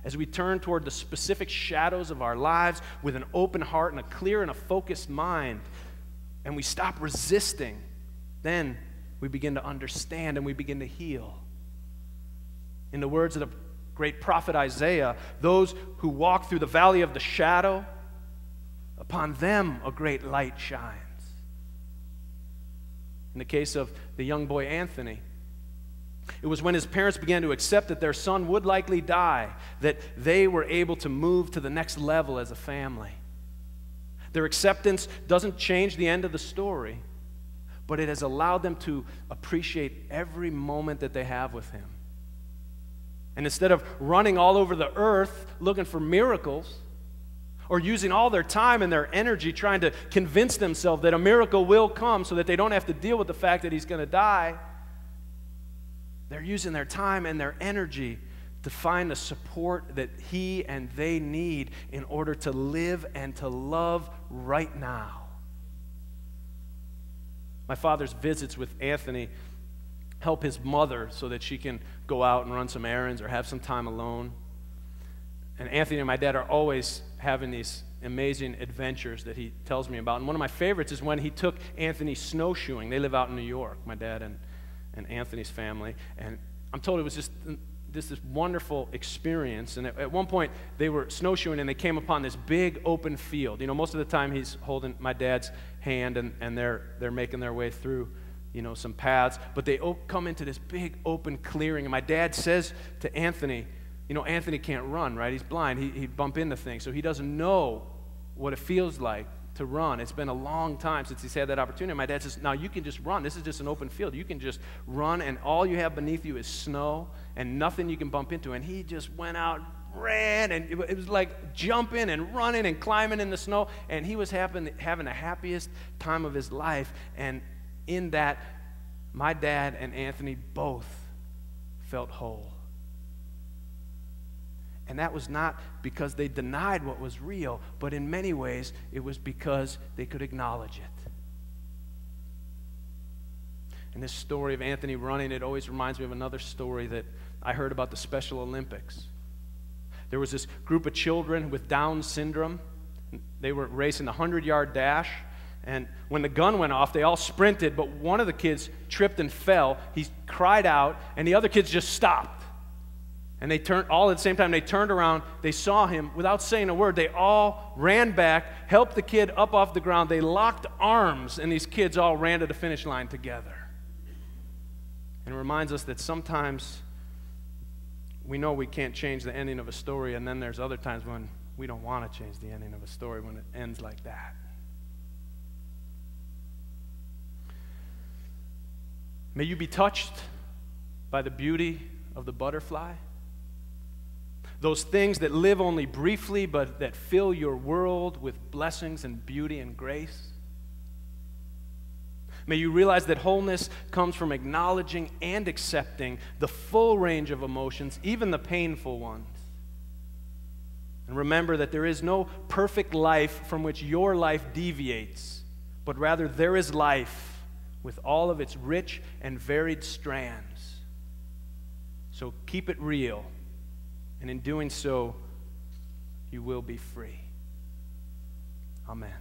as we turn toward the specific shadows of our lives with an open heart and a clear and a focused mind, and we stop resisting, then we begin to understand and we begin to heal. In the words of the great prophet Isaiah, those who walk through the valley of the shadow, upon them a great light shines. In the case of the young boy Anthony, it was when his parents began to accept that their son would likely die that they were able to move to the next level as a family. Their acceptance doesn't change the end of the story, but it has allowed them to appreciate every moment that they have with him. And instead of running all over the earth looking for miracles, or using all their time and their energy trying to convince themselves that a miracle will come so that they don't have to deal with the fact that he's going to die, they're using their time and their energy to find the support that he and they need in order to live and to love right now. My father's visits with Anthony help his mother so that she can go out and run some errands or have some time alone. And Anthony and my dad are always having these amazing adventures that he tells me about. And one of my favorites is when he took Anthony snowshoeing. They live out in New York, my dad and Anthony's family. And I'm told it was just this wonderful experience. And at one point, they were snowshoeing and they came upon this big open field. You know, most of the time he's holding my dad's hand and they're making their way through, you know, some paths. But they come into this big open clearing. And my dad says to Anthony, you know, Anthony can't run, right? He's blind. He'd bump into things. So he doesn't know what it feels like to run. It's been a long time since he's had that opportunity. My dad says, now you can just run. This is just an open field. You can just run, and all you have beneath you is snow and nothing you can bump into. And he just went out, ran, and it was like jumping and running and climbing in the snow. And he was having the happiest time of his life. And in that, my dad and Anthony both felt whole. And that was not because they denied what was real, but in many ways, it was because they could acknowledge it. And this story of Anthony running, it always reminds me of another story that I heard about the Special Olympics. There was this group of children with Down syndrome. They were racing the 100-yard dash, and when the gun went off, they all sprinted, but one of the kids tripped and fell. He cried out, and the other kids just stopped. And they turned, all at the same time, they turned around, they saw him, without saying a word, they all ran back, helped the kid up off the ground, they locked arms, and these kids all ran to the finish line together. And it reminds us that sometimes we know we can't change the ending of a story, and then there's other times when we don't want to change the ending of a story when it ends like that. May you be touched by the beauty of the butterfly. Those things that live only briefly, but that fill your world with blessings and beauty and grace. May you realize that wholeness comes from acknowledging and accepting the full range of emotions, even the painful ones. And remember that there is no perfect life from which your life deviates, but rather there is life with all of its rich and varied strands. So keep it real. And in doing so, you will be free. Amen.